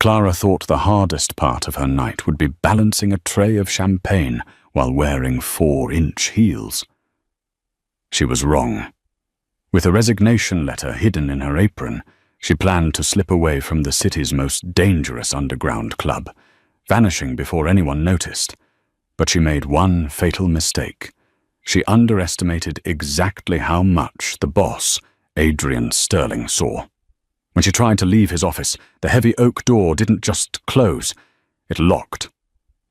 Clara thought the hardest part of her night would be balancing a tray of champagne while wearing 4-inch heels. She was wrong. With a resignation letter hidden in her apron, she planned to slip away from the city's most dangerous underground club, vanishing before anyone noticed. But she made one fatal mistake. She underestimated exactly how much the boss, Adrian Sterling, saw. When she tried to leave his office, the heavy oak door didn't just close, it locked.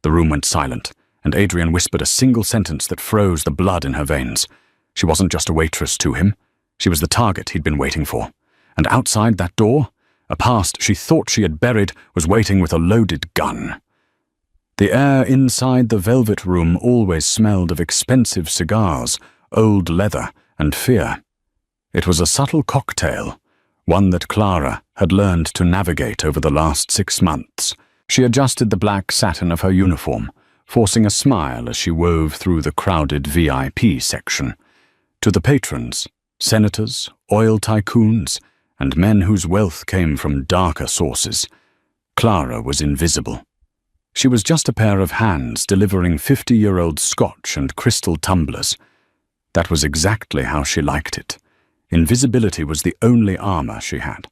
The room went silent, and Adrian whispered a single sentence that froze the blood in her veins. She wasn't just a waitress to him. She was the target he'd been waiting for. And outside that door, a past she thought she had buried was waiting with a loaded gun. The air inside the velvet room always smelled of expensive cigars, old leather, and fear. It was a subtle cocktail, one that Clara had learned to navigate over the last 6 months. She adjusted the black satin of her uniform, forcing a smile as she wove through the crowded VIP section. To the patrons, senators, oil tycoons, and men whose wealth came from darker sources, Clara was invisible. She was just a pair of hands delivering 50-year-old scotch and crystal tumblers. That was exactly how she liked it. Invisibility was the only armor she had.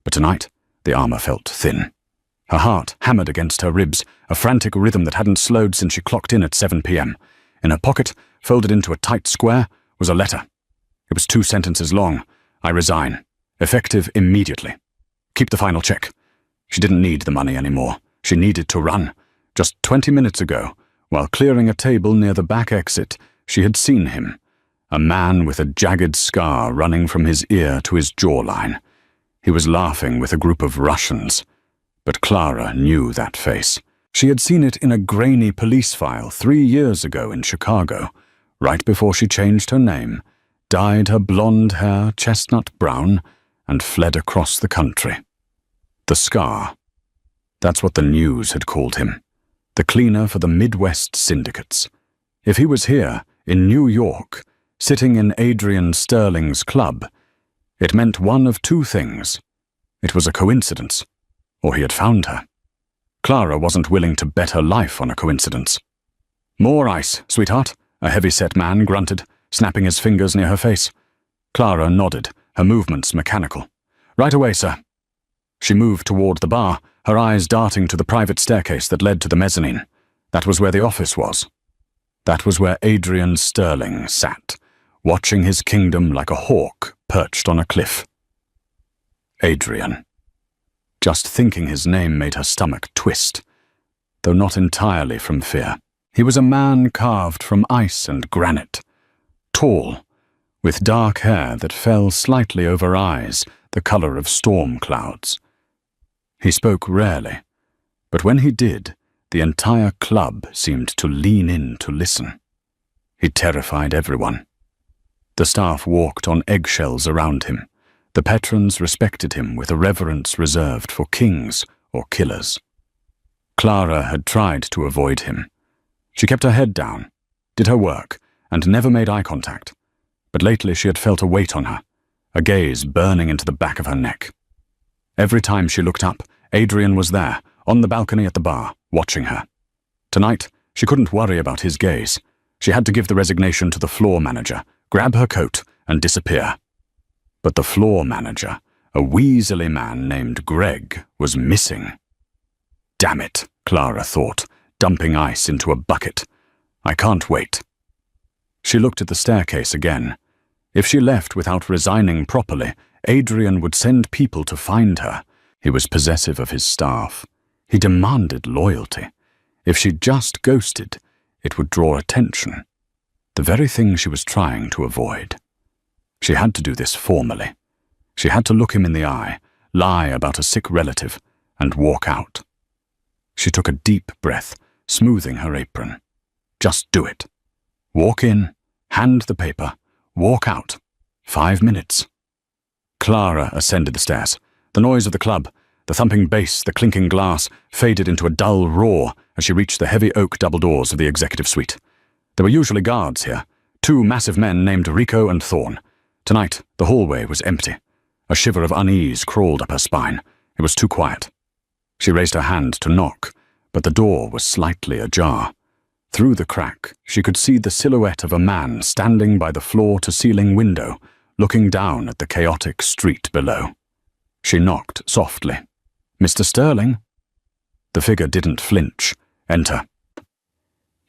But tonight, the armor felt thin. Her heart hammered against her ribs, a frantic rhythm that hadn't slowed since she clocked in at 7 p.m. In her pocket, folded into a tight square, was a letter. It was 2 sentences long. I resign. Effective immediately. Keep the final check. She didn't need the money anymore. She needed to run. Just 20 minutes ago, while clearing a table near the back exit, she had seen him. A man with a jagged scar running from his ear to his jawline. He was laughing with a group of Russians. But Clara knew that face. She had seen it in a grainy police file 3 years ago in Chicago, right before she changed her name, dyed her blonde hair chestnut brown, and fled across the country. The Scar. That's what the news had called him. The cleaner for the Midwest syndicates. If he was here, in New York, sitting in Adrian Sterling's club, it meant one of 2 things. It was a coincidence, or he had found her. Clara wasn't willing to bet her life on a coincidence. More ice, sweetheart, a heavy-set man grunted, snapping his fingers near her face. Clara nodded, her movements mechanical. Right away, sir. She moved toward the bar, her eyes darting to the private staircase that led to the mezzanine. That was where the office was. That was where Adrian Sterling sat, watching his kingdom like a hawk perched on a cliff. Adrian. Just thinking his name made her stomach twist, though not entirely from fear. He was a man carved from ice and granite, tall, with dark hair that fell slightly over eyes the color of storm clouds. He spoke rarely, but when he did, the entire club seemed to lean in to listen. He terrified everyone. The staff walked on eggshells around him. The patrons respected him with a reverence reserved for kings or killers. Clara had tried to avoid him. She kept her head down, did her work, and never made eye contact. But lately she had felt a weight on her, a gaze burning into the back of her neck. Every time she looked up, Adrian was there, on the balcony at the bar, watching her. Tonight, she couldn't worry about his gaze. She had to give the resignation to the floor manager, grab her coat, and disappear. But the floor manager, a weaselly man named Greg, was missing. Damn it, Clara thought, dumping ice into a bucket. I can't wait. She looked at the staircase again. If she left without resigning properly, Adrian would send people to find her. He was possessive of his staff. He demanded loyalty. If she just ghosted, it would draw attention. The very thing she was trying to avoid. She had to do this formally. She had to look him in the eye, lie about a sick relative, and walk out. She took a deep breath, smoothing her apron. Just do it. Walk in, hand the paper, walk out. 5 minutes. Clara ascended the stairs. The noise of the club, the thumping bass, the clinking glass, faded into a dull roar as she reached the heavy oak double doors of the executive suite. There were usually guards here, 2 massive men named Rico and Thorne. Tonight, the hallway was empty. A shiver of unease crawled up her spine. It was too quiet. She raised her hand to knock, but the door was slightly ajar. Through the crack, she could see the silhouette of a man standing by the floor-to-ceiling window, looking down at the chaotic street below. She knocked softly. "Mr. Sterling?" The figure didn't flinch. "Enter."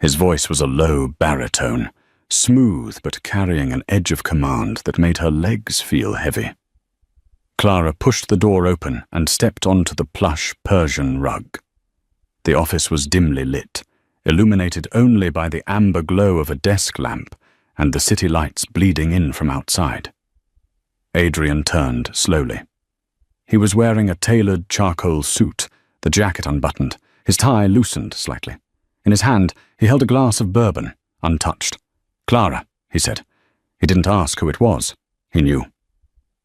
His voice was a low baritone, smooth but carrying an edge of command that made her legs feel heavy. Clara pushed the door open and stepped onto the plush Persian rug. The office was dimly lit, illuminated only by the amber glow of a desk lamp and the city lights bleeding in from outside. Adrian turned slowly. He was wearing a tailored charcoal suit, the jacket unbuttoned, his tie loosened slightly. In his hand, he held a glass of bourbon, untouched. "Clara," he said. He didn't ask who it was. He knew.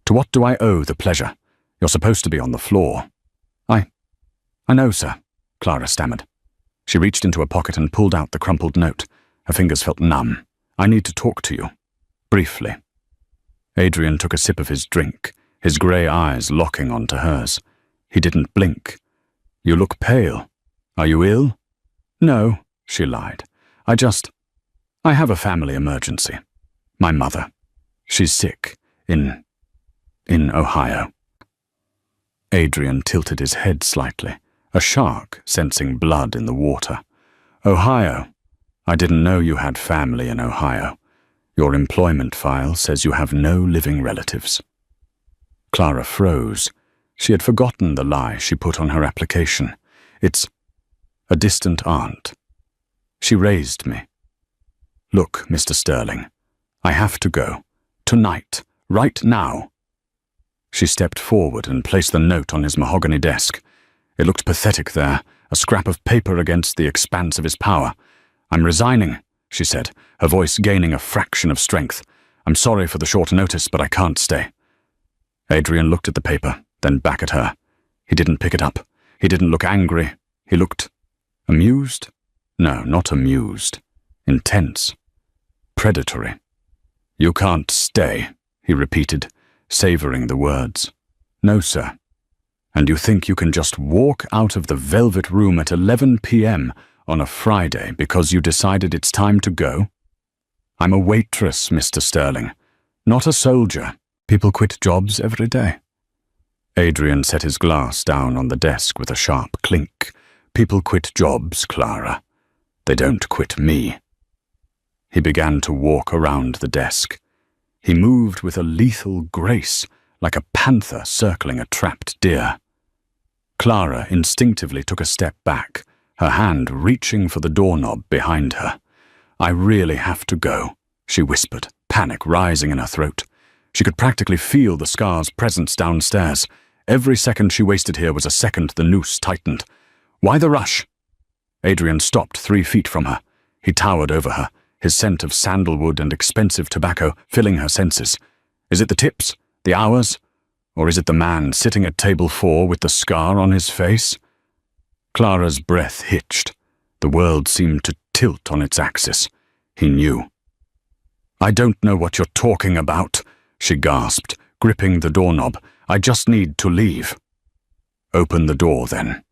"To what do I owe the pleasure? You're supposed to be on the floor." I know, sir," Clara stammered. She reached into a pocket and pulled out the crumpled note. Her fingers felt numb. "I need to talk to you. Briefly." Adrian took a sip of his drink, his grey eyes locking onto hers. He didn't blink. "You look pale. Are you ill?" "No," she lied. I have a family emergency. My mother. She's sick. In Ohio." Adrian tilted his head slightly, a shark sensing blood in the water. "Ohio. I didn't know you had family in Ohio. Your employment file says you have no living relatives." Clara froze. She had forgotten the lie she put on her application. "It's a distant aunt. She raised me. Look, Mr. Sterling, I have to go. Tonight. Right now." She stepped forward and placed the note on his mahogany desk. It looked pathetic there, a scrap of paper against the expanse of his power. "I'm resigning," she said, her voice gaining a fraction of strength. "I'm sorry for the short notice, but I can't stay." Adrian looked at the paper, then back at her. He didn't pick it up. He didn't look angry. He looked amused? No, not amused. Intense. Predatory. "You can't stay," he repeated, savouring the words. "No, sir. And you think you can just walk out of the velvet room at 11 p.m. on a Friday because you decided it's time to go? I'm a waitress, Mr. Sterling, not a soldier. People quit jobs every day." Adrian set his glass down on the desk with a sharp clink. "People quit jobs, Clara. They don't quit me." He began to walk around the desk. He moved with a lethal grace, like a panther circling a trapped deer. Clara instinctively took a step back, her hand reaching for the doorknob behind her. "I really have to go," she whispered, panic rising in her throat. She could practically feel the scar's presence downstairs. Every second she wasted here was a second the noose tightened. "Why the rush?" Adrian stopped 3 feet from her. He towered over her, his scent of sandalwood and expensive tobacco filling her senses. Is it the tips? The hours? Or is it the man sitting at table 4 with the scar on his face? Clara's breath hitched. The world seemed to tilt on its axis. He knew. "I don't know what you're talking about," she gasped, gripping the doorknob. "I just need to leave." "Open the door, then,"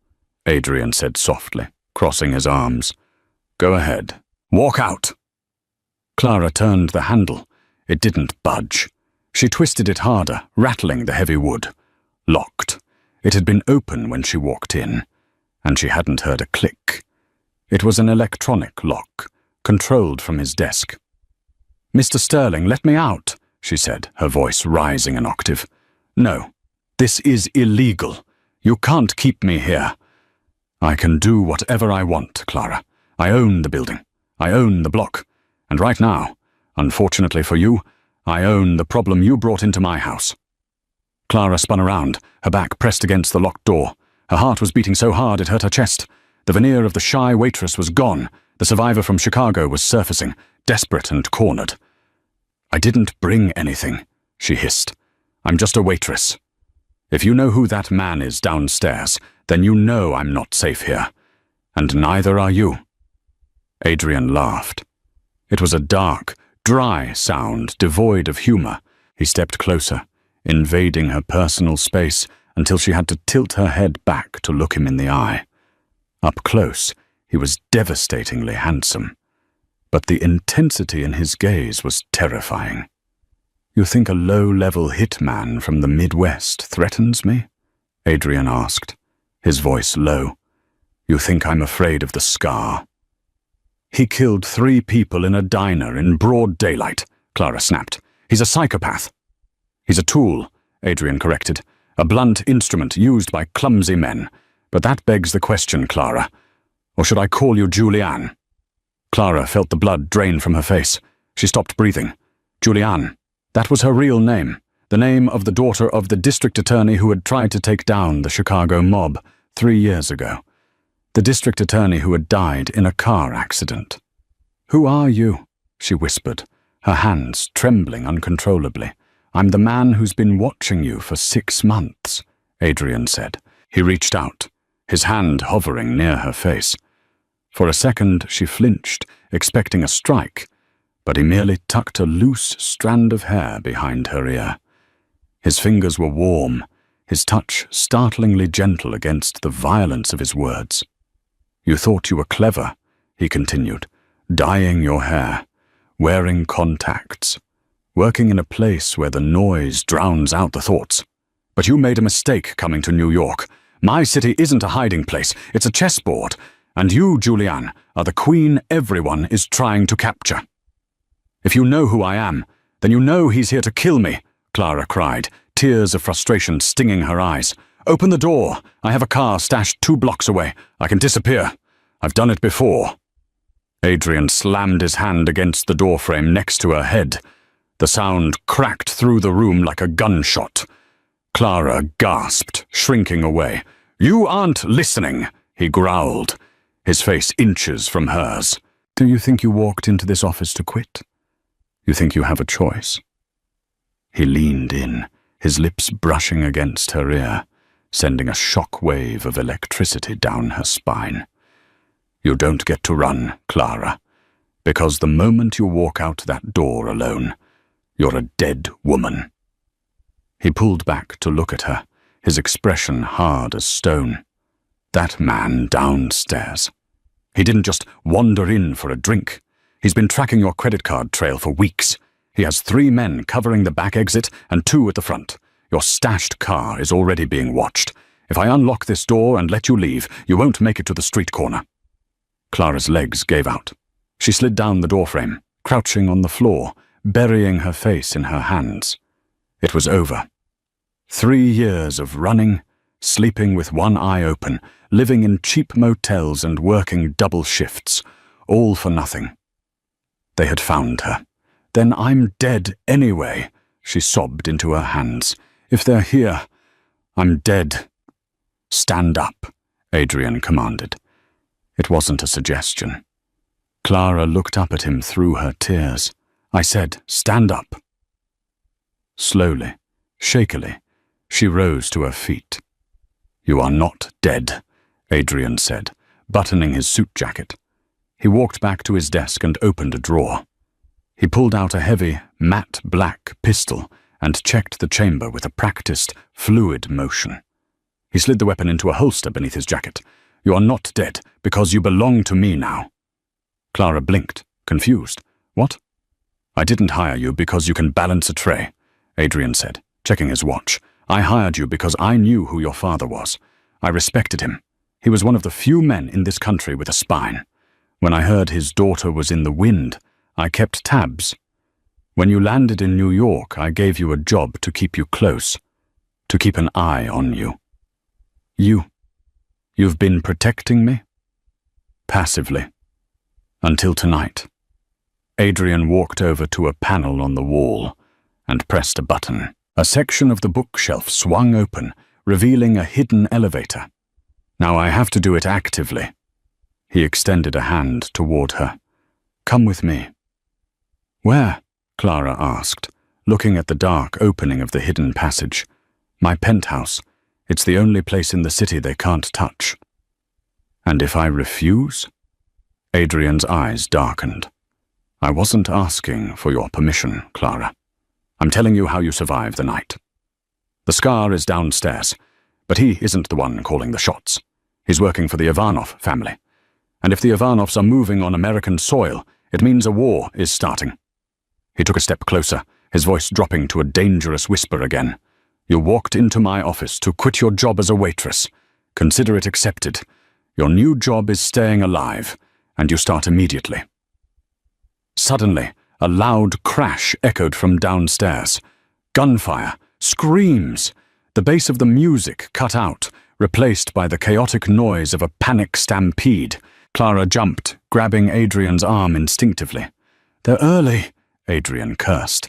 Adrian said softly, crossing his arms. "Go ahead. Walk out." Clara turned the handle. It didn't budge. She twisted it harder, rattling the heavy wood. Locked. It had been open when she walked in, and she hadn't heard a click. It was an electronic lock, controlled from his desk. "Mr. Sterling, let me out," she said, her voice rising an octave. "No, this is illegal. You can't keep me here." "I can do whatever I want, Clara. I own the building. I own the block. And right now, unfortunately for you, I own the problem you brought into my house." Clara spun around, her back pressed against the locked door. Her heart was beating so hard it hurt her chest. The veneer of the shy waitress was gone. The survivor from Chicago was surfacing, desperate and cornered. "I didn't bring anything," she hissed. "I'm just a waitress. If you know who that man is downstairs, then you know I'm not safe here. And neither are you." Adrian laughed. It was a dark, dry sound devoid of humor. He stepped closer, invading her personal space until she had to tilt her head back to look him in the eye. Up close, he was devastatingly handsome, but the intensity in his gaze was terrifying. "You think a low-level hitman from the Midwest threatens me?" Adrian asked, his voice low. "You think I'm afraid of the scar?" "He killed 3 people in a diner in broad daylight," Clara snapped. "He's a psychopath." "He's a tool," Adrian corrected. "A blunt instrument used by clumsy men. But that begs the question, Clara. Or should I call you Julianne?" Clara felt the blood drain from her face. She stopped breathing. Julianne. That was her real name, the name of the daughter of the district attorney who had tried to take down the Chicago mob 3 years ago. The district attorney who had died in a car accident. "Who are you?" she whispered, her hands trembling uncontrollably. "I'm the man who's been watching you for 6 months, Adrian said. He reached out, his hand hovering near her face. For a second she flinched, expecting a strike, but he merely tucked a loose strand of hair behind her ear. His fingers were warm, his touch startlingly gentle against the violence of his words. "You thought you were clever," he continued, "dyeing your hair, wearing contacts, working in a place where the noise drowns out the thoughts. But you made a mistake coming to New York. My city isn't a hiding place, it's a chessboard, and you, Julianne, are the queen everyone is trying to capture." "If you know who I am, then you know he's here to kill me," Clara cried, tears of frustration stinging her eyes. "Open the door. I have a car stashed 2 blocks away. I can disappear. I've done it before." Adrian slammed his hand against the doorframe next to her head. The sound cracked through the room like a gunshot. Clara gasped, shrinking away. "You aren't listening," he growled, his face inches from hers. "Do you think you walked into this office to quit? You think you have a choice?" He leaned in, his lips brushing against her ear, sending a shock wave of electricity down her spine. "You don't get to run, Clara, because the moment you walk out that door alone, you're a dead woman." He pulled back to look at her, his expression hard as stone. That man downstairs. He didn't just wander in for a drink. He's been tracking your credit card trail for weeks. He has 3 men covering the back exit and 2 at the front. Your stashed car is already being watched. If I unlock this door and let you leave, you won't make it to the street corner. Clara's legs gave out. She slid down the doorframe, crouching on the floor, burying her face in her hands. It was over. 3 years of running, sleeping with one eye open, living in cheap motels and working double shifts, all for nothing. They had found her. "Then I'm dead anyway," she sobbed into her hands. "If they're here, I'm dead." "Stand up," Adrian commanded. It wasn't a suggestion. Clara looked up at him through her tears. "I said, stand up." Slowly, shakily, she rose to her feet. "You are not dead," Adrian said, buttoning his suit jacket. He walked back to his desk and opened a drawer. He pulled out a heavy, matte black pistol and checked the chamber with a practiced, fluid motion. He slid the weapon into a holster beneath his jacket. "You are not dead, because you belong to me now." Clara blinked, confused. "What?" "I didn't hire you because you can balance a tray," Adrian said, checking his watch. "I hired you because I knew who your father was. I respected him. He was one of the few men in this country with a spine. When I heard his daughter was in the wind, I kept tabs. When you landed in New York, I gave you a job to keep you close, to keep an eye on you. You've been protecting me?" "Passively. Until tonight." Adrian walked over to a panel on the wall and pressed a button. A section of the bookshelf swung open, revealing a hidden elevator. "Now I have to do it actively." He extended a hand toward her. "Come with me." "Where?" Clara asked, looking at the dark opening of the hidden passage. "My penthouse. It's the only place in the city they can't touch." "And if I refuse?" Adrian's eyes darkened. "I wasn't asking for your permission, Clara. I'm telling you how you survive the night. The scar is downstairs. But he isn't the one calling the shots. He's working for the Ivanov family. And if the Ivanovs are moving on American soil, it means a war is starting. He took a step closer, his voice dropping to a dangerous whisper again. You walked into my office to quit your job as a waitress. Consider it accepted. Your new job is staying alive, and you start immediately. Suddenly, a loud crash echoed from downstairs. Gunfire, screams. The bass of the music cut out, replaced by the chaotic noise of a panic stampede. Clara jumped, grabbing Adrian's arm instinctively. They're early, Adrian cursed.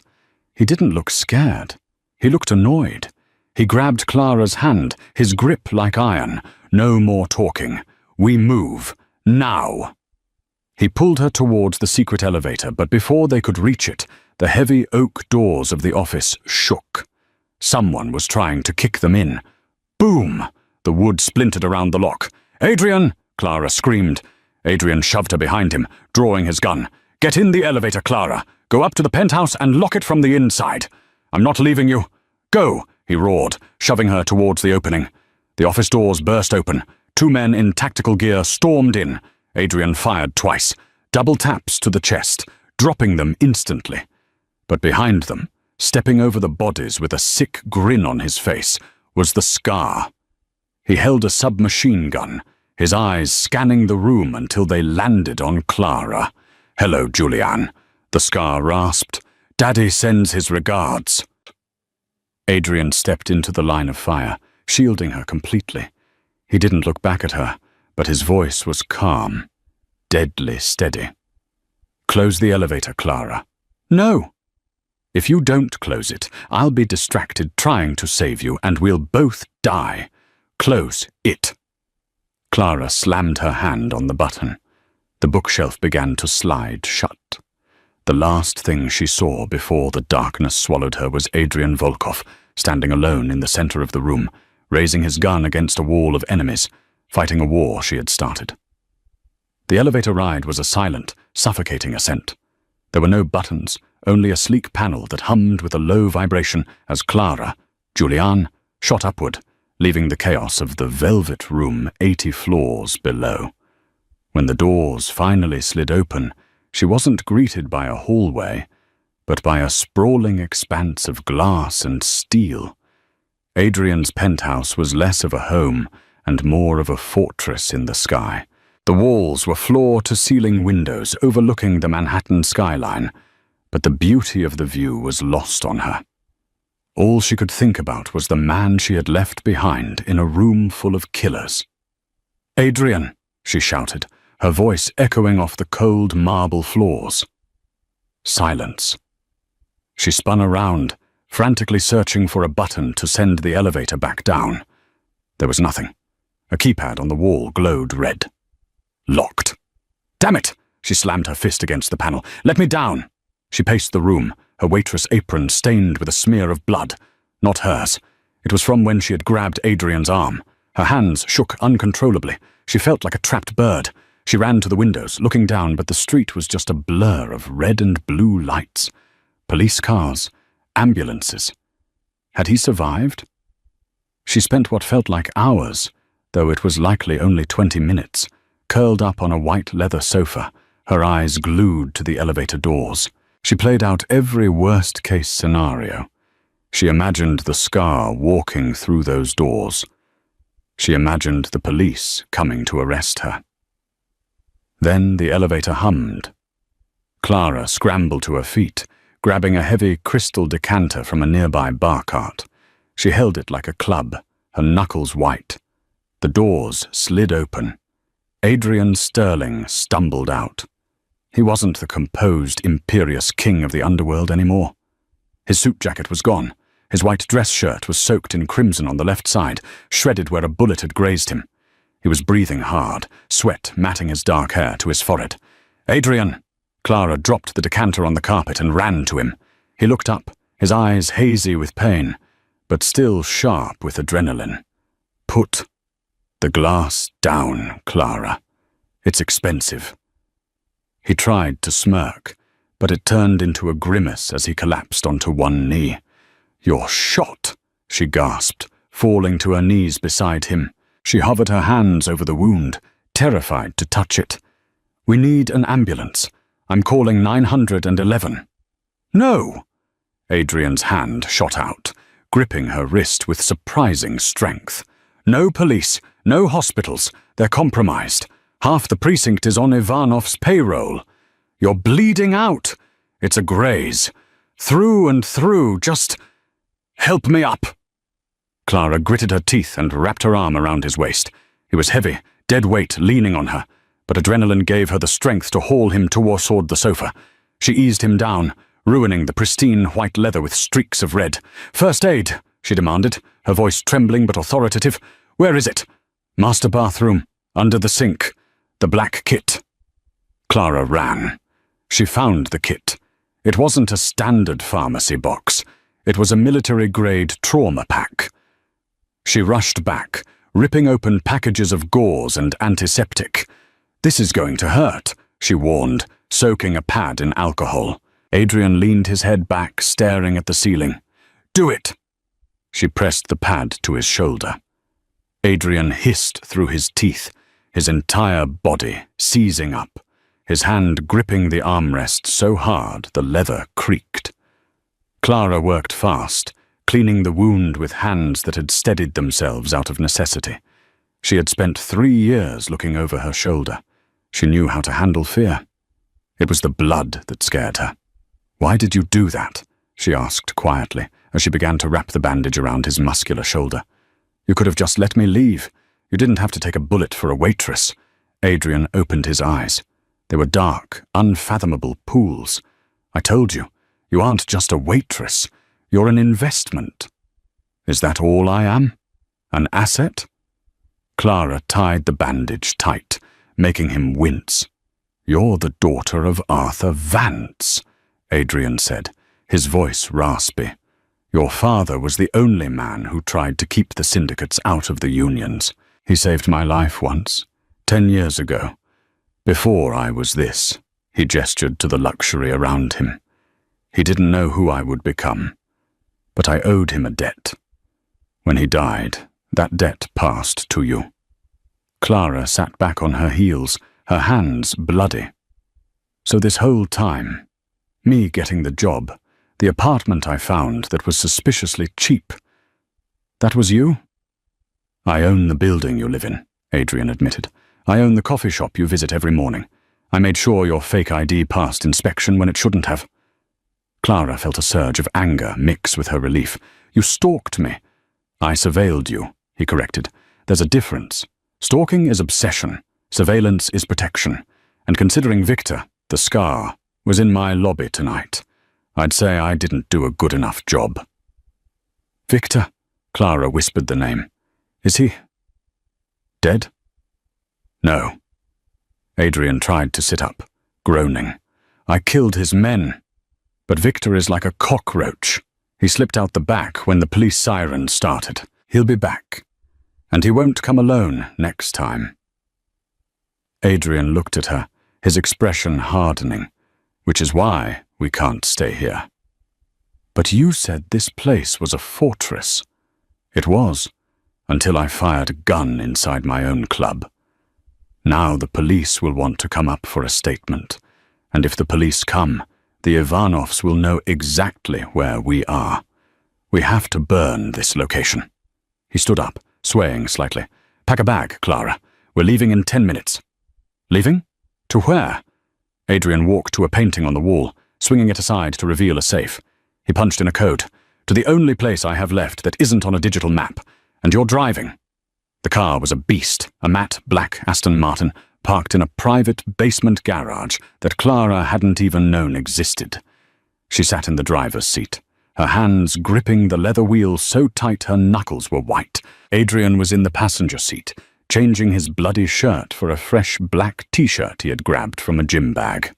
He didn't look scared. He looked annoyed. He grabbed Clara's hand, his grip like iron. No more talking. We move. Now. He pulled her towards the secret elevator, but before they could reach it, the heavy oak doors of the office shook. Someone was trying to kick them in. Boom! The wood splintered around the lock. Adrian! Clara screamed. Adrian shoved her behind him, drawing his gun. Get in the elevator, Clara. Go up to the penthouse and lock it from the inside. I'm not leaving you. Go, he roared, shoving her towards the opening. The office doors burst open. 2 men in tactical gear stormed in. Adrian fired twice, double taps to the chest, dropping them instantly. But behind them, stepping over the bodies with a sick grin on his face, was the Scar. He held a submachine gun, his eyes scanning the room until they landed on Clara. Hello, Julianne, the Scar rasped. Daddy sends his regards. Adrian stepped into the line of fire, shielding her completely. He didn't look back at her, but his voice was calm, deadly steady. Close the elevator, Clara. No. If you don't close it, I'll be distracted trying to save you, and we'll both die. Close it. Clara slammed her hand on the button. The bookshelf began to slide shut. The last thing she saw before the darkness swallowed her was Adrian Volkov, standing alone in the center of the room, raising his gun against a wall of enemies, fighting a war she had started. The elevator ride was a silent, suffocating ascent. There were no buttons, only a sleek panel that hummed with a low vibration as Clara, Julianne, shot upward, leaving the chaos of the velvet room 80 floors below. When the doors finally slid open, she wasn't greeted by a hallway, but by a sprawling expanse of glass and steel. Adrian's penthouse was less of a home and more of a fortress in the sky. The walls were floor-to-ceiling windows overlooking the Manhattan skyline, but the beauty of the view was lost on her. All she could think about was the man she had left behind in a room full of killers. "Adrian," she shouted, her voice echoing off the cold marble floors. Silence. She spun around, frantically searching for a button to send the elevator back down. There was nothing. A keypad on the wall glowed red. Locked. Damn it! She slammed her fist against the panel. Let me down! She paced the room, her waitress apron stained with a smear of blood. Not hers. It was from when she had grabbed Adrian's arm. Her hands shook uncontrollably. She felt like a trapped bird. She ran to the windows, looking down, but the street was just a blur of red and blue lights. Police cars. Ambulances. Had he survived? She spent what felt like hours, though it was likely only 20 minutes, curled up on a white leather sofa, her eyes glued to the elevator doors. She played out every worst-case scenario. She imagined the Scar walking through those doors. She imagined the police coming to arrest her. Then the elevator hummed. Clara scrambled to her feet, grabbing a heavy crystal decanter from a nearby bar cart. She held it like a club, her knuckles white. The doors slid open. Adrian Sterling stumbled out. He wasn't the composed, imperious king of the underworld anymore. His suit jacket was gone. His white dress shirt was soaked in crimson on the left side, shredded where a bullet had grazed him. He was breathing hard, sweat matting his dark hair to his forehead. "Adrian!" Clara dropped the decanter on the carpet and ran to him. He looked up, his eyes hazy with pain, but still sharp with adrenaline. "Put the glass down, Clara. It's expensive." He tried to smirk, but it turned into a grimace as he collapsed onto one knee. "You're shot," she gasped, falling to her knees beside him. She hovered her hands over the wound, terrified to touch it. "We need an ambulance. I'm calling 911. "No!" Adrian's hand shot out, gripping her wrist with surprising strength. "No police, no hospitals. They're compromised. Half the precinct is on Ivanov's payroll. You're bleeding out. It's a graze. Through and through, just help me up." Clara gritted her teeth and wrapped her arm around his waist. He was heavy, dead weight leaning on her, but adrenaline gave her the strength to haul him toward the sofa. She eased him down, ruining the pristine white leather with streaks of red. "First aid," she demanded, her voice trembling but authoritative. "Where is it?" "Master bathroom, under the sink. The black kit." Clara ran. She found the kit. It wasn't a standard pharmacy box. It was a military-grade trauma pack. She rushed back, ripping open packages of gauze and antiseptic. "This is going to hurt," she warned, soaking a pad in alcohol. Adrian leaned his head back, staring at the ceiling. "Do it!" She pressed the pad to his shoulder. Adrian hissed through his teeth, his entire body seizing up, his hand gripping the armrest so hard the leather creaked. Clara worked fast, cleaning the wound with hands that had steadied themselves out of necessity. She had spent 3 years looking over her shoulder. She knew how to handle fear. It was the blood that scared her. "Why did you do that?" she asked quietly, as she began to wrap the bandage around his muscular shoulder. "You could have just let me leave. You didn't have to take a bullet for a waitress." Adrian opened his eyes. They were dark, unfathomable pools. "I told you, you aren't just a waitress. You're an investment." "Is that all I am? An asset?" Clara tied the bandage tight, making him wince. "You're the daughter of Arthur Vance," Adrian said, his voice raspy. "Your father was the only man who tried to keep the syndicates out of the unions. He saved my life once, 10 years ago. Before I was this," he gestured to the luxury around him. "He didn't know who I would become, but I owed him a debt. When he died, that debt passed to you." Clara sat back on her heels, her hands bloody. "So this whole time, me getting the job, the apartment I found that was suspiciously cheap, that was you?" "I own the building you live in," Adrian admitted. "I own the coffee shop you visit every morning. I made sure your fake ID passed inspection when it shouldn't have." Clara felt a surge of anger mix with her relief. "You stalked me." "I surveilled you," he corrected. "There's a difference. Stalking is obsession. Surveillance is protection. And considering Victor, the scar, was in my lobby tonight, I'd say I didn't do a good enough job." "Victor?" Clara whispered the name. "Is he dead?" "No." Adrian tried to sit up, groaning. "I killed his men. But Victor is like a cockroach. He slipped out the back when the police siren started. He'll be back. And he won't come alone next time." Adrian looked at her, his expression hardening. "Which is why we can't stay here." "But you said this place was a fortress." "It was, until I fired a gun inside my own club. Now the police will want to come up for a statement, and if the police come, the Ivanovs will know exactly where we are. We have to burn this location." He stood up, swaying slightly. "Pack a bag, Clara. We're leaving in 10 minutes." "Leaving? To where?" Adrian walked to a painting on the wall, swinging it aside to reveal a safe. He punched in a code. "To the only place I have left that isn't on a digital map. And you're driving." The car was a beast, a matte black Aston Martin, parked in a private basement garage that Clara hadn't even known existed. She sat in the driver's seat, her hands gripping the leather wheel so tight her knuckles were white. Adrian was in the passenger seat, changing his bloody shirt for a fresh black t-shirt he had grabbed from a gym bag.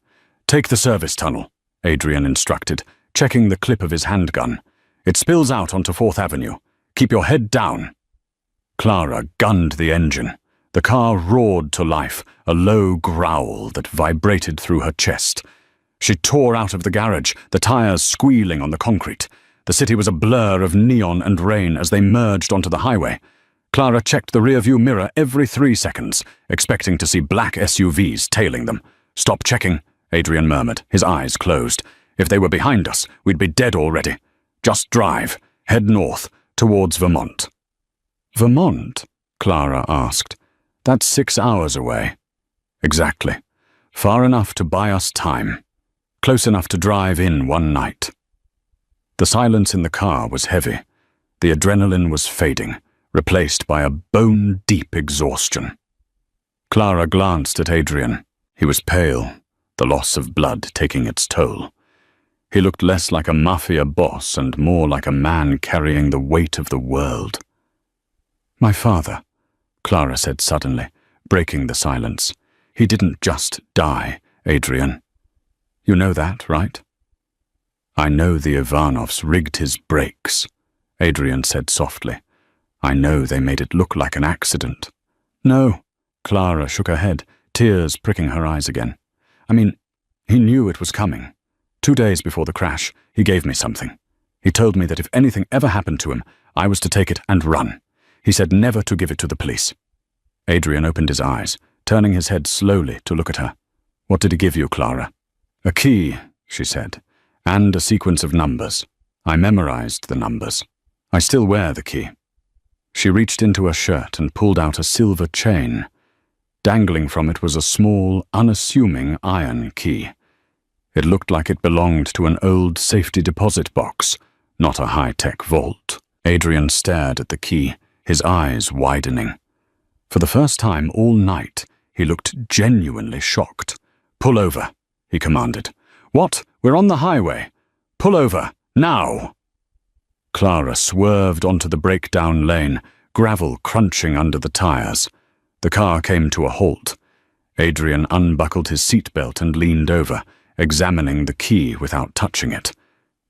"Take the service tunnel," Adrian instructed, checking the clip of his handgun. "It spills out onto 4th Avenue. Keep your head down." Clara gunned the engine. The car roared to life, a low growl that vibrated through her chest. She tore out of the garage, the tires squealing on the concrete. The city was a blur of neon and rain as they merged onto the highway. Clara checked the rearview mirror every 3 seconds, expecting to see black SUVs tailing them. "Stop checking," Adrian murmured, his eyes closed. "If they were behind us, we'd be dead already. Just drive. Head north, towards Vermont." "Vermont?" Clara asked. "That's 6 hours away." "Exactly. Far enough to buy us time. Close enough to drive in one night." The silence in the car was heavy. The adrenaline was fading, replaced by a bone-deep exhaustion. Clara glanced at Adrian. He was pale, the loss of blood taking its toll. He looked less like a Mafia boss and more like a man carrying the weight of the world. "My father," Clara said suddenly, breaking the silence. "He didn't just die, Adrian. You know that, right?" "I know the Ivanovs rigged his brakes," Adrian said softly. "I know they made it look like an accident." "No," Clara shook her head, tears pricking her eyes again. "I mean, he knew it was coming. 2 days before the crash, he gave me something. He told me that if anything ever happened to him, I was to take it and run. He said never to give it to the police." Adrian opened his eyes, turning his head slowly to look at her. "What did he give you, Clara?" "A key," she said, "and a sequence of numbers. I memorized the numbers. I still wear the key." She reached into her shirt and pulled out a silver chain. Dangling from it was a small, unassuming iron key. It looked like it belonged to an old safety deposit box, not a high-tech vault. Adrian stared at the key, his eyes widening. For the first time all night, he looked genuinely shocked. "Pull over," he commanded. "What? We're on the highway. Pull over, now!" Clara swerved onto the breakdown lane, gravel crunching under the tires. The car came to a halt. Adrian unbuckled his seatbelt and leaned over, examining the key without touching it.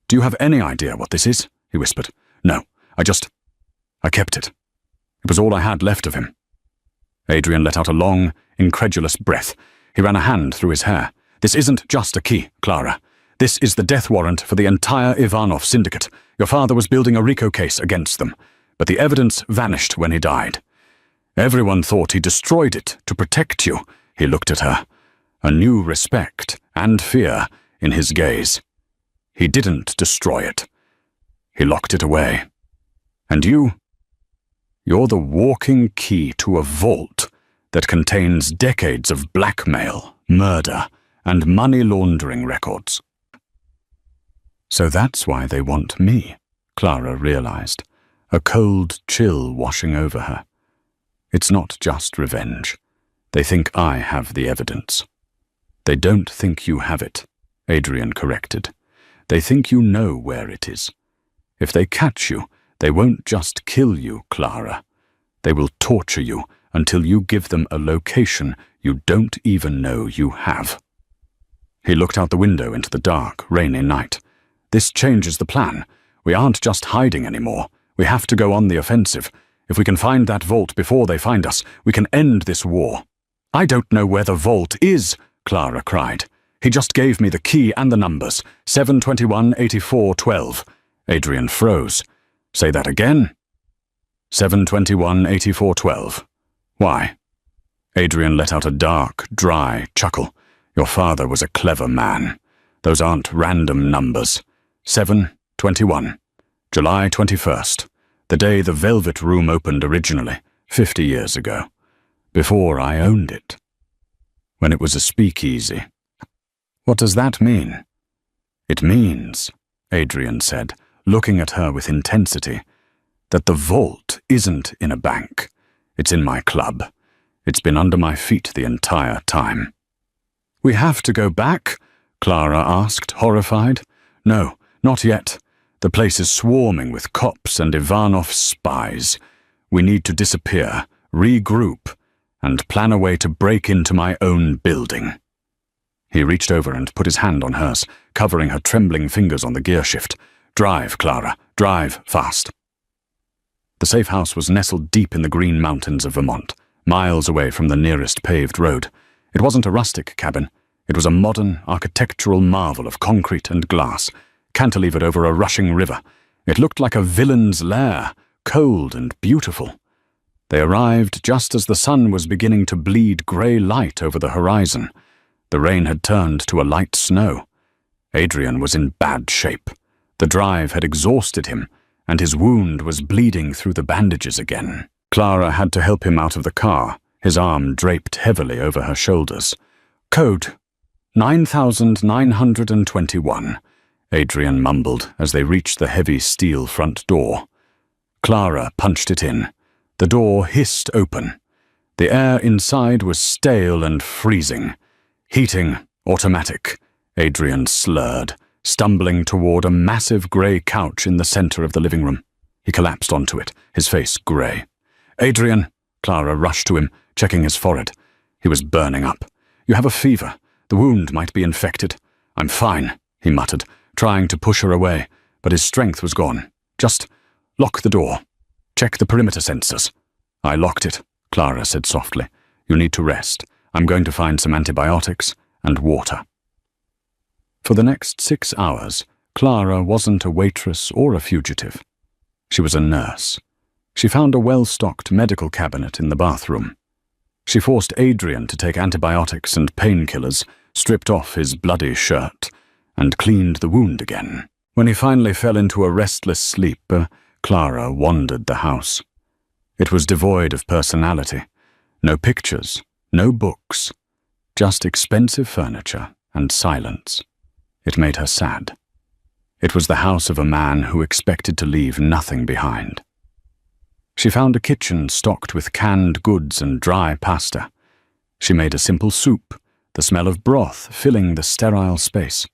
"Do you have any idea what this is?" he whispered. "No, I kept it. It was all I had left of him." Adrian let out a long, incredulous breath. He ran a hand through his hair. "This isn't just a key, Clara. This is the death warrant for the entire Ivanov syndicate. Your father was building a RICO case against them, but the evidence vanished when he died. Everyone thought he destroyed it to protect you." He looked at her, a new respect and fear in his gaze. "He didn't destroy it. He locked it away. And you're the walking key to a vault that contains decades of blackmail, murder, and money laundering records." "So that's why they want me," Clara realized, a cold chill washing over her. "It's not just revenge. They think I have the evidence." "They don't think you have it," Adrian corrected. "They think you know where it is. If they catch you, they won't just kill you, Clara. They will torture you until you give them a location you don't even know you have." He looked out the window into the dark, rainy night. "This changes the plan. We aren't just hiding anymore. We have to go on the offensive. If we can find that vault before they find us, we can end this war." "I don't know where the vault is," Clara cried. "He just gave me the key and the numbers, 721-84-12. Adrian froze. "Say that again." 721-84-12. "Why?" Adrian let out a dark, dry chuckle. "Your father was a clever man. Those aren't random numbers. 7/21, July 21st, the day the Velvet Room opened originally, 50 years ago, before I owned it. When it was a speakeasy." "What does that mean?" "It means," Adrian said, looking at her with intensity, "that the vault isn't in a bank. It's in my club. It's been under my feet the entire time." "We have to go back?" Clara asked, horrified. "No, not yet. The place is swarming with cops and Ivanov spies. We need to disappear, regroup, and plan a way to break into my own building." He reached over and put his hand on hers, covering her trembling fingers on the gear shift. "Drive, Clara, drive fast." The safe house was nestled deep in the green mountains of Vermont, miles away from the nearest paved road. It wasn't a rustic cabin. It was a modern, architectural marvel of concrete and glass, cantilevered over a rushing river, It looked like a villain's lair, cold and beautiful. They arrived just as the sun was beginning to bleed grey light over the horizon. The rain had turned to a light snow. Adrian was in bad shape. The drive had exhausted him, and his wound was bleeding through the bandages again. Clara had to help him out of the car, his arm draped heavily over her shoulders. "Code 9921, Adrian mumbled as they reached the heavy steel front door. Clara punched it in. The door hissed open. The air inside was stale and freezing. "Heating, automatic," Adrian slurred, stumbling toward a massive grey couch in the center of the living room. He collapsed onto it, his face grey. "Adrian," Clara rushed to him, checking his forehead. He was burning up. "You have a fever. The wound might be infected." "I'm fine," he muttered, trying to push her away, but his strength was gone. "Just lock the door. Check the perimeter sensors." "I locked it," Clara said softly. "You need to rest. I'm going to find some antibiotics and water." For the next 6 hours, Clara wasn't a waitress or a fugitive. She was a nurse. She found a well-stocked medical cabinet in the bathroom. She forced Adrian to take antibiotics and painkillers, stripped off his bloody shirt, and cleaned the wound again. When he finally fell into a restless sleep, Clara wandered the house. It was devoid of personality. No pictures, no books, just expensive furniture and silence. It made her sad. It was the house of a man who expected to leave nothing behind. She found a kitchen stocked with canned goods and dry pasta. She made a simple soup, the smell of broth filling the sterile space.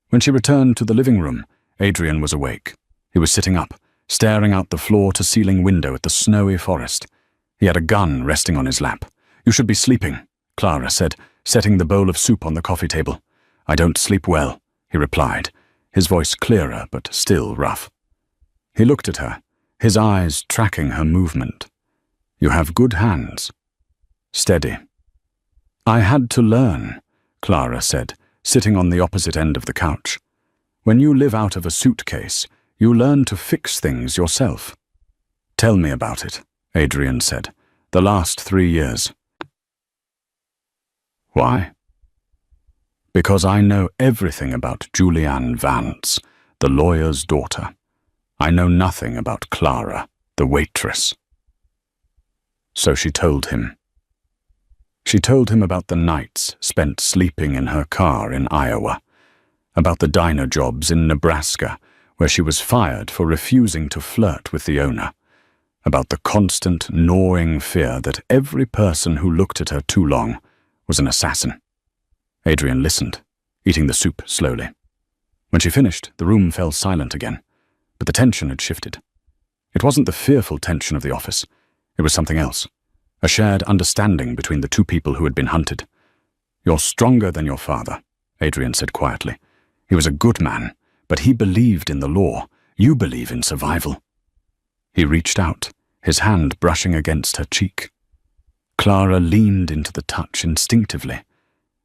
When she returned to the living room, Adrian was awake. He was sitting up, staring out the floor-to-ceiling window at the snowy forest. He had a gun resting on his lap. "You should be sleeping," Clara said, setting the bowl of soup on the coffee table. "I don't sleep well," he replied, his voice clearer but still rough. He looked at her, his eyes tracking her movement. "You have good hands. Steady." "I had to learn," Clara said, sitting on the opposite end of the couch. "When you live out of a suitcase, you learn to fix things yourself." "Tell me about it," Adrian said. "The last 3 years." "Why?" "Because I know everything about Julianne Vance, the lawyer's daughter. I know nothing about Clara, the waitress." So she told him. She told him about the nights spent sleeping in her car in Iowa, about the diner jobs in Nebraska, where she was fired for refusing to flirt with the owner, about the constant, gnawing fear that every person who looked at her too long was an assassin. Adrian listened, eating the soup slowly. When she finished, the room fell silent again, but the tension had shifted. It wasn't the fearful tension of the office. It was something else, a shared understanding between the two people who had been hunted. "You're stronger than your father," Adrian said quietly. "He was a good man, but he believed in the law. You believe in survival." He reached out, his hand brushing against her cheek. Clara leaned into the touch instinctively.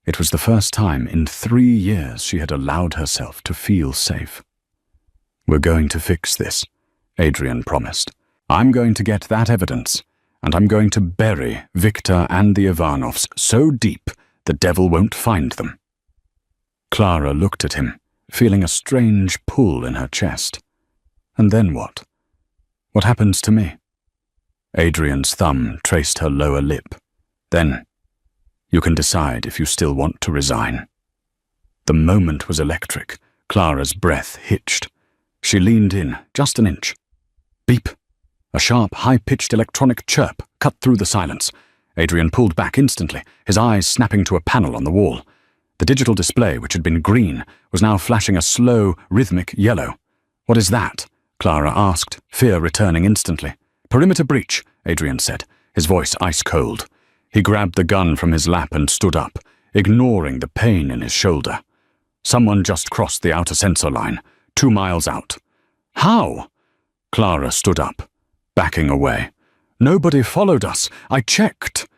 It was the first time in 3 years she had allowed herself to feel safe. "We're going to fix this," Adrian promised. "I'm going to get that evidence, and I'm going to bury Victor and the Ivanovs so deep the devil won't find them." Clara looked at him, feeling a strange pull in her chest. "And then what? What happens to me?" Adrian's thumb traced her lower lip. "Then, you can decide if you still want to resign." The moment was electric. Clara's breath hitched. She leaned in, just an inch. Beep! A sharp, high-pitched electronic chirp cut through the silence. Adrian pulled back instantly, his eyes snapping to a panel on the wall. The digital display, which had been green, was now flashing a slow, rhythmic yellow. "What is that?" Clara asked, fear returning instantly. "Perimeter breach," Adrian said, his voice ice-cold. He grabbed the gun from his lap and stood up, ignoring the pain in his shoulder. "Someone just crossed the outer sensor line, 2 miles out." "How?" Clara stood up, backing away. "Nobody followed us. I checked."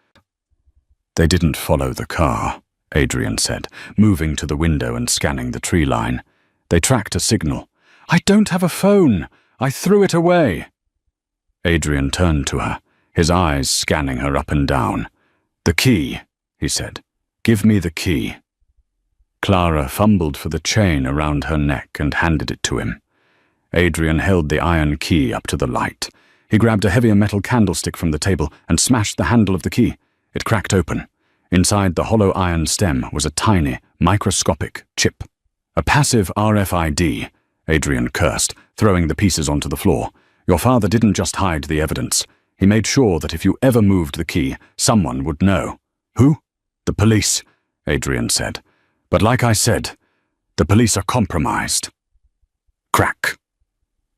"They didn't follow the car," Adrian said, moving to the window and scanning the tree line. "They tracked a signal. "I don't have a phone. I threw it away." Adrian turned to her, his eyes scanning her up and down. "The key," he said. "Give me the key." Clara fumbled for the chain around her neck and handed it to him. Adrian held the iron key up to the light. He grabbed a heavier metal candlestick from the table and smashed the handle of the key. It cracked open. Inside the hollow iron stem was a tiny, microscopic chip. "A passive RFID," Adrian cursed, throwing the pieces onto the floor. "Your father didn't just hide the evidence. He made sure that if you ever moved the key, someone would know." "Who?" "The police," Adrian said. "But like I said, the police are compromised." Crack.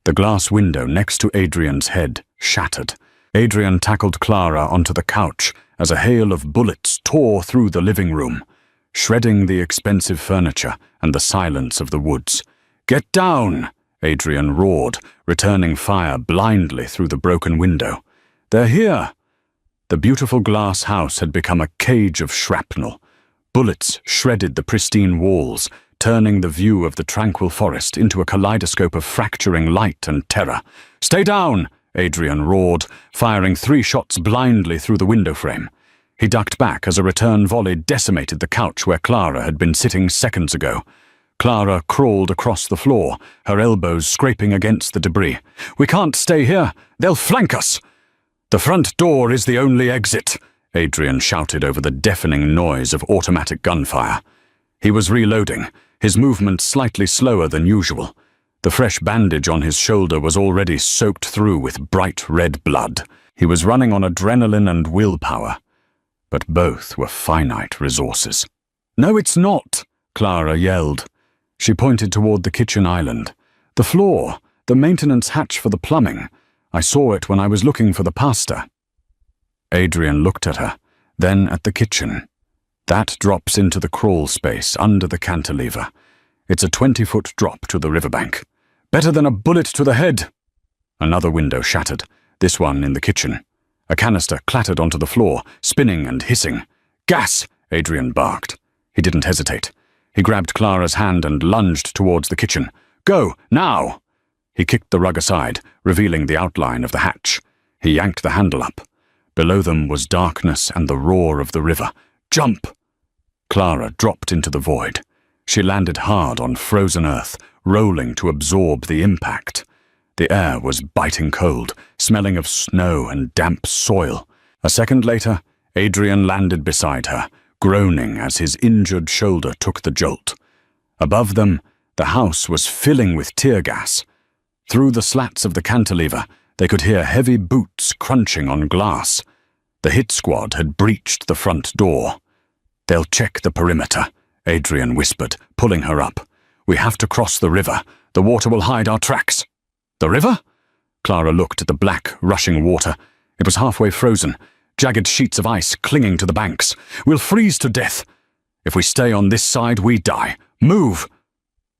The glass window next to Adrian's head shattered. Adrian tackled Clara onto the couch as a hail of bullets tore through the living room, shredding the expensive furniture and the silence of the woods. "Get down!" Adrian roared, returning fire blindly through the broken window. "They're here!" The beautiful glass house had become a cage of shrapnel. Bullets shredded the pristine walls, turning the view of the tranquil forest into a kaleidoscope of fracturing light and terror. "Stay down!" Adrian roared, firing 3 shots blindly through the window frame. He ducked back as a return volley decimated the couch where Clara had been sitting seconds ago. Clara crawled across the floor, her elbows scraping against the debris. "We can't stay here. They'll flank us." "The front door is the only exit," Adrian shouted over the deafening noise of automatic gunfire. He was reloading, his movement slightly slower than usual. The fresh bandage on his shoulder was already soaked through with bright red blood. He was running on adrenaline and willpower, but both were finite resources. "No, it's not," Clara yelled. She pointed toward the kitchen island. "The floor, the maintenance hatch for the plumbing. I saw it when I was looking for the pasta." Adrian looked at her, then at the kitchen. That drops into the crawl space under the cantilever. It's a 20-foot drop to the riverbank. "Better than a bullet to the head." Another window shattered, this one in the kitchen. A canister clattered onto the floor, spinning and hissing. "Gas!" Adrian barked. He didn't hesitate. He grabbed Clara's hand and lunged towards the kitchen. "Go, now!" He kicked the rug aside, revealing the outline of the hatch. He yanked the handle up. Below them was darkness and the roar of the river. "Jump!" Clara dropped into the void. She landed hard on frozen earth, rolling to absorb the impact. The air was biting cold, smelling of snow and damp soil. A second later, Adrian landed beside her, groaning as his injured shoulder took the jolt. Above them, the house was filling with tear gas. Through the slats of the cantilever, they could hear heavy boots crunching on glass. The hit squad had breached the front door. "They'll check the perimeter," Adrian whispered, pulling her up. "We have to cross the river. The water will hide our tracks." "The river?" Clara looked at the black, rushing water. It was halfway frozen, jagged sheets of ice clinging to the banks. "We'll freeze to death. If we stay on this side, we die. Move!"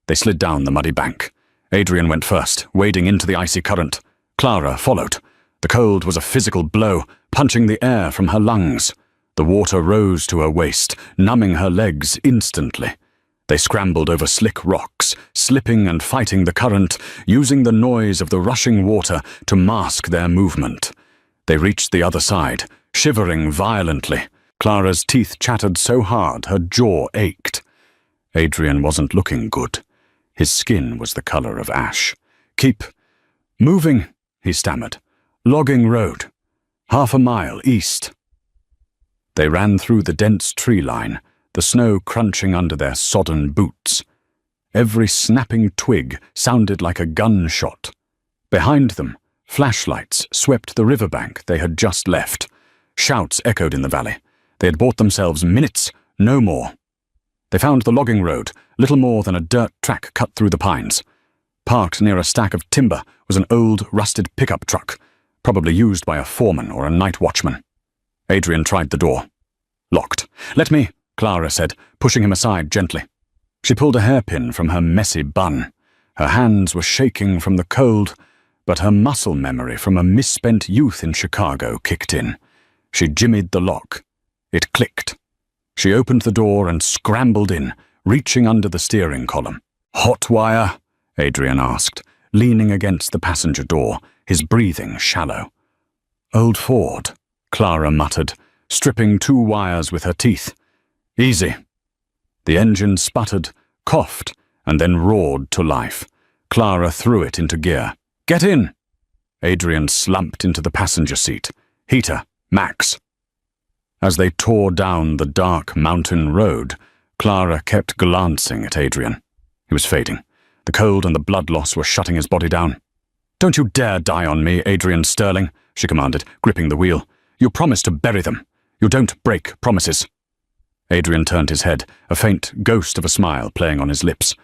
They slid down the muddy bank. Adrian went first, wading into the icy current. Clara followed. The cold was a physical blow, punching the air from her lungs. The water rose to her waist, numbing her legs instantly. They scrambled over slick rocks, slipping and fighting the current, using the noise of the rushing water to mask their movement. They reached the other side, shivering violently. Clara's teeth chattered so hard her jaw ached. Adrian wasn't looking good. His skin was the color of ash. "Keep moving," he stammered. "Logging road. 1/2 mile east." They ran through the dense tree line, the snow crunching under their sodden boots. Every snapping twig sounded like a gunshot. Behind them, flashlights swept the riverbank they had just left. Shouts echoed in the valley. They had bought themselves minutes, no more. They found the logging road, little more than a dirt track cut through the pines. Parked near a stack of timber was an old, rusted pickup truck, probably used by a foreman or a night watchman. Adrian tried the door. Locked. "Let me," Clara said, pushing him aside gently. She pulled a hairpin from her messy bun. Her hands were shaking from the cold, but her muscle memory from a misspent youth in Chicago kicked in. She jimmied the lock. It clicked. She opened the door and scrambled in, reaching under the steering column. "Hot wire," Adrian asked, leaning against the passenger door, his breathing shallow. Old Ford, Clara muttered, stripping 2 wires with her teeth. Easy. The engine sputtered, coughed, and then roared to life. Clara threw it into gear. Get in! Adrian slumped into the passenger seat. Heater, max. As they tore down the dark mountain road, Clara kept glancing at Adrian. He was fading. The cold and the blood loss were shutting his body down. Don't you dare die on me, Adrian Sterling, she commanded, gripping the wheel. You promised to bury them. You don't break promises. Adrian turned his head, a faint ghost of a smile playing on his lips.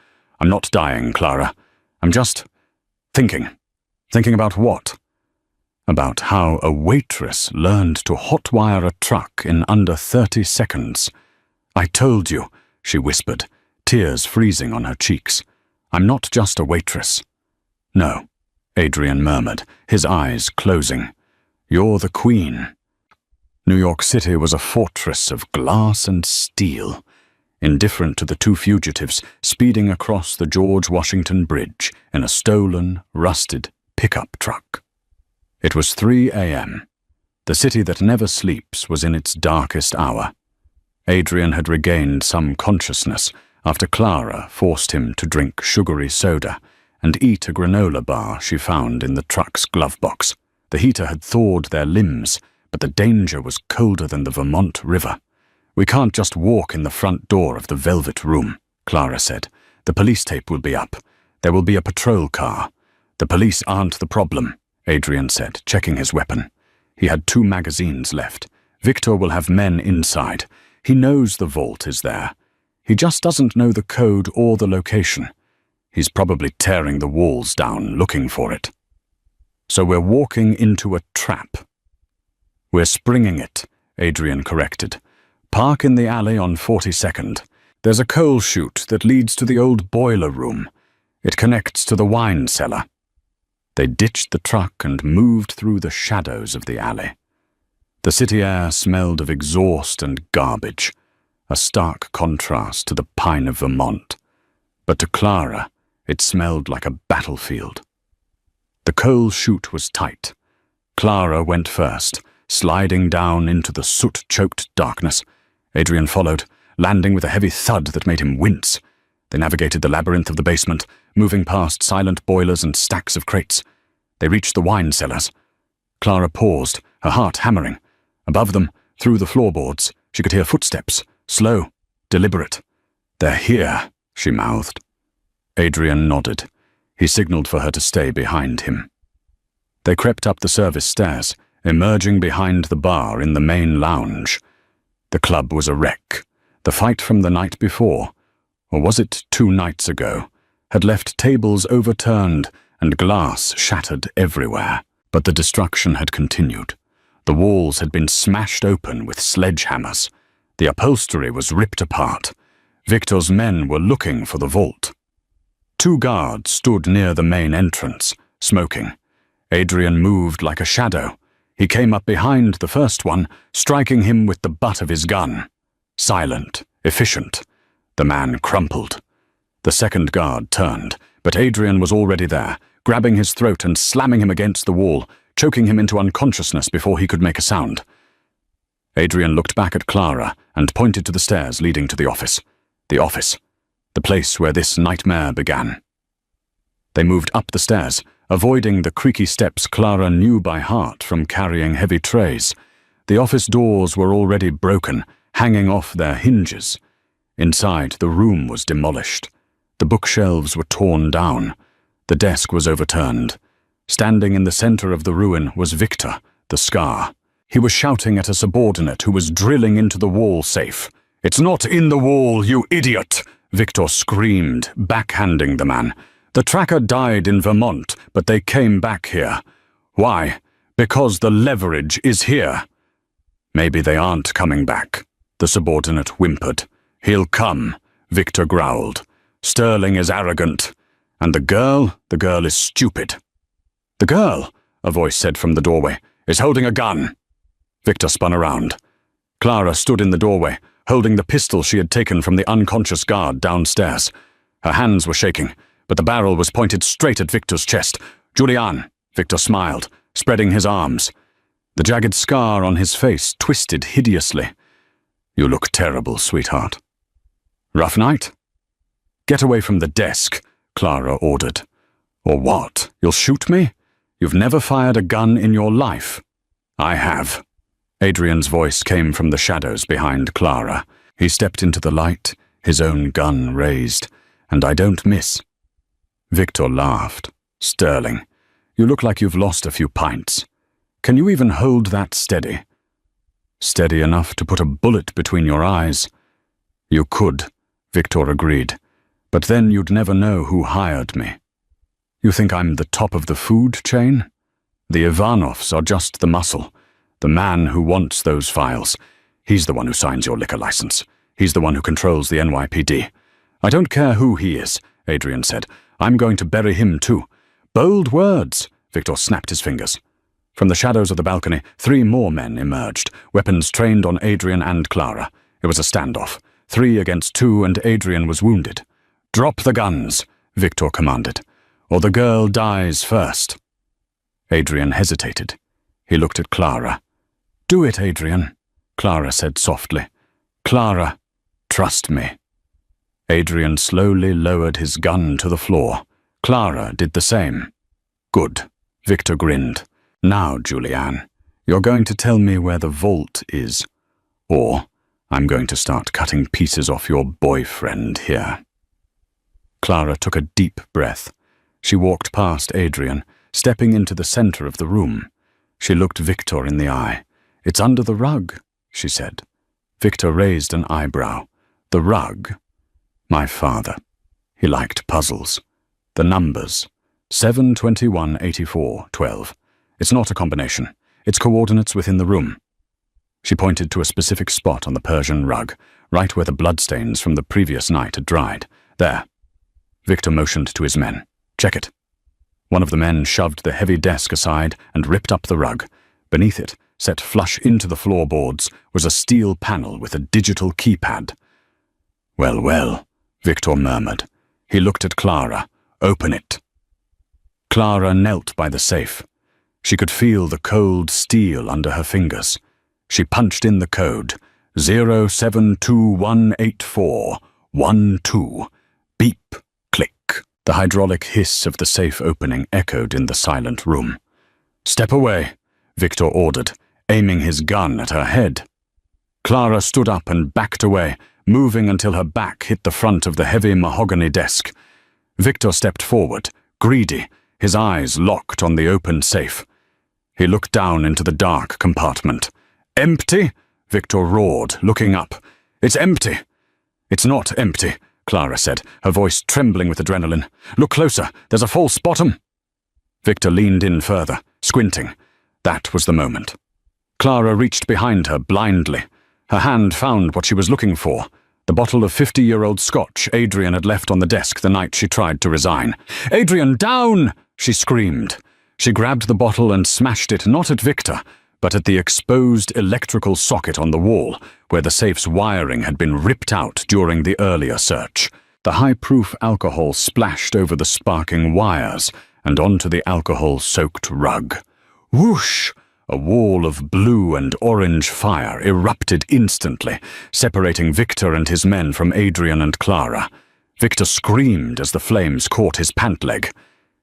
I'm not dying, Clara. I'm just thinking. Thinking about what? About how a waitress learned to hotwire a truck in under 30 seconds. I told you, she whispered, tears freezing on her cheeks. I'm not just a waitress. No, Adrian murmured, his eyes closing. You're the queen. New York City was a fortress of glass and steel, indifferent to the 2 fugitives speeding across the George Washington Bridge in a stolen, rusted pickup truck. It was 3 a.m. The city that never sleeps was in its darkest hour. Adrian had regained some consciousness after Clara forced him to drink sugary soda and eat a granola bar she found in the truck's glove box. The heater had thawed their limbs, but the danger was colder than the Vermont River. We can't just walk in the front door of the Velvet Room, Clara said. The police tape will be up. There will be a patrol car. The police aren't the problem, Adrian said, checking his weapon. He had 2 magazines left. Victor will have men inside. He knows the vault is there. He just doesn't know the code or the location. He's probably tearing the walls down looking for it. So we're walking into a trap. We're springing it, Adrian corrected. Park in the alley on 42nd. There's a coal chute that leads to the old boiler room. It connects to the wine cellar. They ditched the truck and moved through the shadows of the alley. The city air smelled of exhaust and garbage, a stark contrast to the pine of Vermont. But to Clara, it smelled like a battlefield. The coal chute was tight. Clara went first, sliding down into the soot-choked darkness. Adrian followed, landing with a heavy thud that made him wince. They navigated the labyrinth of the basement, moving past silent boilers and stacks of crates. They reached the wine cellars. Clara paused, her heart hammering. Above them, through the floorboards, she could hear footsteps, slow, deliberate. They're here, she mouthed. Adrian nodded. He signaled for her to stay behind him. They crept up the service stairs, emerging behind the bar in the main lounge. The club was a wreck. The fight from the night before, or was it 2 nights ago, had left tables overturned and glass shattered everywhere. But the destruction had continued. The walls had been smashed open with sledgehammers. The upholstery was ripped apart. Victor's men were looking for the vault. 2 guards stood near the main entrance, smoking. Adrian moved like a shadow. He came up behind the first one, striking him with the butt of his gun. Silent, efficient. The man crumpled. The second guard turned, but Adrian was already there, grabbing his throat and slamming him against the wall, choking him into unconsciousness before he could make a sound. Adrian looked back at Clara and pointed to the stairs leading to the office. The office. The place where this nightmare began. They moved up the stairs, avoiding the creaky steps Clara knew by heart from carrying heavy trays. The office doors were already broken, hanging off their hinges. Inside, the room was demolished. The bookshelves were torn down. The desk was overturned. Standing in the center of the ruin was Victor, the scar. He was shouting at a subordinate who was drilling into the wall safe. "It's not in the wall, you idiot!" Victor screamed, backhanding the man. "The tracker died in Vermont, but they came back here. Why? Because the leverage is here." "Maybe they aren't coming back," the subordinate whimpered. "He'll come," Victor growled. "Sterling is arrogant. And the girl is stupid." "The girl," a voice said from the doorway, "is holding a gun." Victor spun around. Clara stood in the doorway, holding the pistol she had taken from the unconscious guard downstairs. Her hands were shaking, but the barrel was pointed straight at Victor's chest. "Julianne," Victor smiled, spreading his arms. The jagged scar on his face twisted hideously. "You look terrible, sweetheart." "Rough night?" "Get away from the desk," Clara ordered. "Or what? You'll shoot me? You've never fired a gun in your life." "I have." Adrian's voice came from the shadows behind Clara. He stepped into the light, his own gun raised. "And I don't miss." Victor laughed. "Sterling, you look like you've lost a few pints. Can you even hold that steady?" "Steady enough to put a bullet between your eyes." "You could," Victor agreed. "But then you'd never know who hired me." "You think I'm the top of the food chain? The Ivanovs are just the muscle. The man who wants those files. He's the one who signs your liquor license. He's the one who controls the NYPD. I don't care who he is," Adrian said. "I'm going to bury him too." "Bold words," Victor snapped his fingers. From the shadows of the balcony, 3 more men emerged, weapons trained on Adrian and Clara. It was a standoff. 3 against 2, and Adrian was wounded. "Drop the guns," Victor commanded, "or the girl dies first." Adrian hesitated. He looked at Clara. "Do it, Adrian," Clara said softly. "Clara, trust me." Adrian slowly lowered his gun to the floor. Clara did the same. "Good," Victor grinned. "Now, Julianne, you're going to tell me where the vault is, or I'm going to start cutting pieces off your boyfriend here." Clara took a deep breath. She walked past Adrian, stepping into the center of the room. She looked Victor in the eye. "It's under the rug," she said. Victor raised an eyebrow. "The rug?" "My father. He liked puzzles. The numbers. 7218412. It's not a combination. It's coordinates within the room." She pointed to a specific spot on the Persian rug, right where the bloodstains from the previous night had dried. "There." Victor motioned to his men. "Check it." One of the men shoved the heavy desk aside and ripped up the rug. Beneath it, set flush into the floorboards, was a steel panel with a digital keypad. "Well, well," Victor murmured. He looked at Clara. "Open it." Clara knelt by the safe. She could feel the cold steel under her fingers. She punched in the code. 07218412. Beep, click. The hydraulic hiss of the safe opening echoed in the silent room. "Step away," Victor ordered, aiming his gun at her head. Clara stood up and backed away, moving until her back hit the front of the heavy mahogany desk. Victor stepped forward, greedy, his eyes locked on the open safe. He looked down into the dark compartment. "Empty?" Victor roared, looking up. "It's empty." "It's not empty," Clara said, her voice trembling with adrenaline. "Look closer. There's a false bottom." Victor leaned in further, squinting. That was the moment. Clara reached behind her blindly. Her hand found what she was looking for, the bottle of 50-year-old scotch Adrian had left on the desk the night she tried to resign. "Adrian, down!" she screamed. She grabbed the bottle and smashed it not at Victor, but at the exposed electrical socket on the wall, where the safe's wiring had been ripped out during the earlier search. The high-proof alcohol splashed over the sparking wires and onto the alcohol-soaked rug. Whoosh! A wall of blue and orange fire erupted instantly, separating Victor and his men from Adrian and Clara. Victor screamed as the flames caught his pant leg.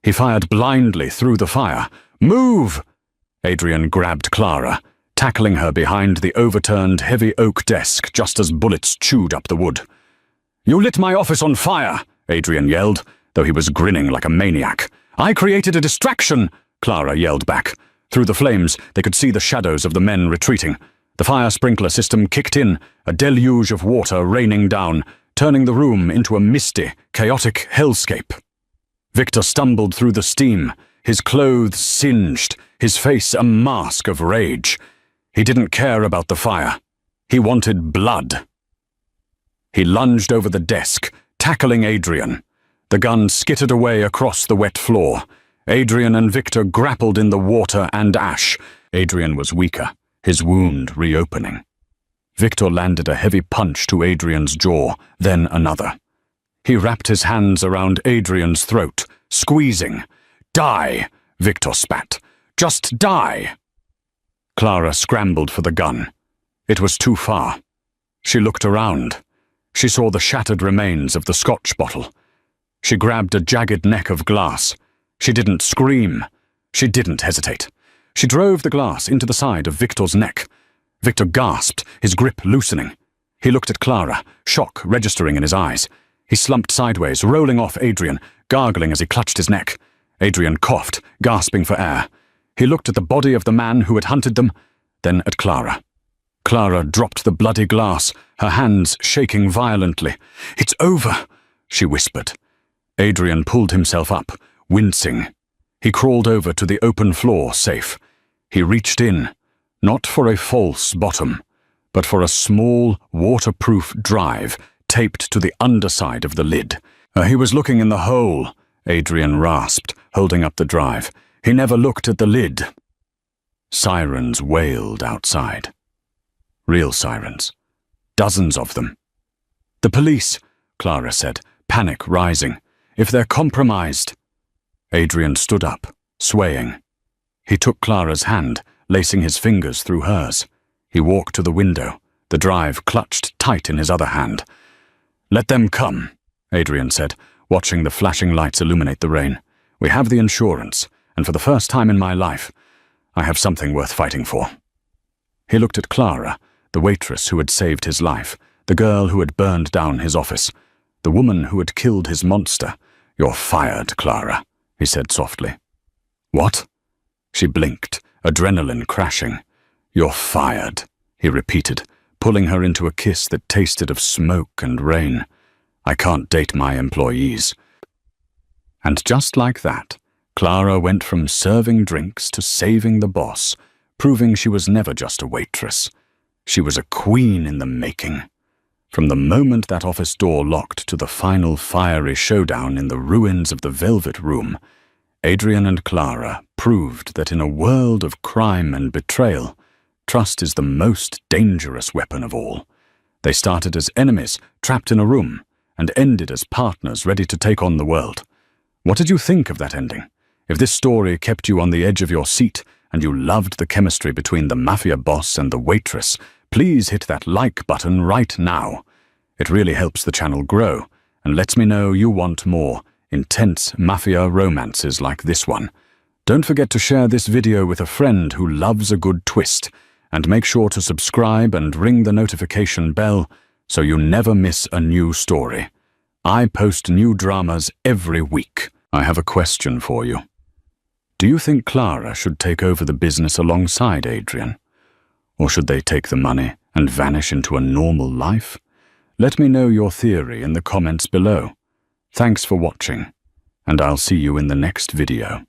He fired blindly through the fire. "Move!" Adrian grabbed Clara, tackling her behind the overturned heavy oak desk just as bullets chewed up the wood. "You lit my office on fire!" Adrian yelled, though he was grinning like a maniac. "I created a distraction!" Clara yelled back. Through the flames, they could see the shadows of the men retreating. The fire sprinkler system kicked in, a deluge of water raining down, turning the room into a misty, chaotic hellscape. Victor stumbled through the steam, his clothes singed, his face a mask of rage. He didn't care about the fire. He wanted blood. He lunged over the desk, tackling Adrian. The gun skittered away across the wet floor. Adrian and Victor grappled in the water and ash. Adrian was weaker, his wound reopening. Victor landed a heavy punch to Adrian's jaw, then another. He wrapped his hands around Adrian's throat, squeezing. "Die!" Victor spat. "Just die!" Clara scrambled for the gun. It was too far. She looked around. She saw the shattered remains of the Scotch bottle. She grabbed a jagged neck of glass. She didn't scream. She didn't hesitate. She drove the glass into the side of Victor's neck. Victor gasped, his grip loosening. He looked at Clara, shock registering in his eyes. He slumped sideways, rolling off Adrian, gargling as he clutched his neck. Adrian coughed, gasping for air. He looked at the body of the man who had hunted them, then at Clara. Clara dropped the bloody glass, her hands shaking violently. "It's over," she whispered. Adrian pulled himself up, wincing. He crawled over to the open floor safe. He reached in, not for a false bottom, but for a small, waterproof drive taped to the underside of the lid. He was looking in the hole, Adrian rasped, holding up the drive. He never looked at the lid. Sirens wailed outside. Real sirens. Dozens of them. "The police," Clara said, panic rising. "If they're compromised." Adrian stood up, swaying. He took Clara's hand, lacing his fingers through hers. He walked to the window, the drive clutched tight in his other hand. "Let them come," Adrian said, watching the flashing lights illuminate the rain. "We have the insurance, and for the first time in my life, I have something worth fighting for." He looked at Clara, the waitress who had saved his life, the girl who had burned down his office, the woman who had killed his monster. "You're fired, Clara," he said softly. "What?" She blinked, adrenaline crashing. "You're fired," he repeated, pulling her into a kiss that tasted of smoke and rain. "I can't date my employees." And just like that, Clara went from serving drinks to saving the boss, proving she was never just a waitress. She was a queen in the making. From the moment that office door locked to the final fiery showdown in the ruins of the Velvet Room, Adrian and Clara proved that in a world of crime and betrayal, trust is the most dangerous weapon of all. They started as enemies, trapped in a room, and ended as partners ready to take on the world. What did you think of that ending? If this story kept you on the edge of your seat, and you loved the chemistry between the Mafia boss and the waitress, please hit that like button right now. It really helps the channel grow, and lets me know you want more intense Mafia romances like this one. Don't forget to share this video with a friend who loves a good twist, and make sure to subscribe and ring the notification bell so you never miss a new story. I post new dramas every week. I have a question for you. Do you think Clara should take over the business alongside Adrian? Or should they take the money and vanish into a normal life? Let me know your theory in the comments below. Thanks for watching, and I'll see you in the next video.